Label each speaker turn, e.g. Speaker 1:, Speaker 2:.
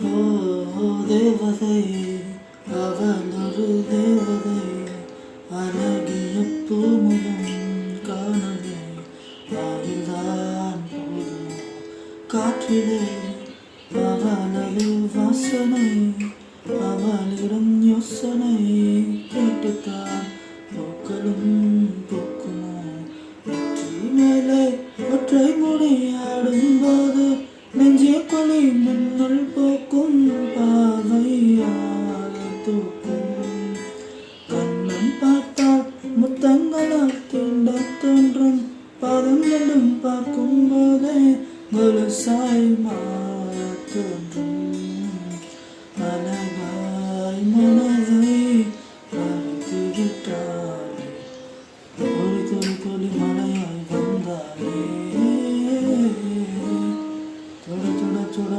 Speaker 1: ஓ தேவதை அவள் ஒரு தேவதை அழகிய பூமுகம் காணவே ஆயுள்தான் போதும் காற்றிலே அவளது வாசனை அவளிடம் யோசனை கேட்டுத்தான் பூக்களும் பூக்குமோ வெற்றி மேலே ஒற்றை முடியாடும் போது நெஞ்சே கொலி மின்னல் போக்கும் பாவையால் தூக்கும் கண்ணம் பார்த்தால் முத்தங்களால் தீண்ட தோன்றும் பாதம் ரெண்டும் பார்க்கும் போதே கொலுசாய் மாற தோன்றும் அழகாய் மனதை அழைத்து விட்டாளே ஒரு துளி துளி மழையாய் வந்தாலே சுட சுட சுட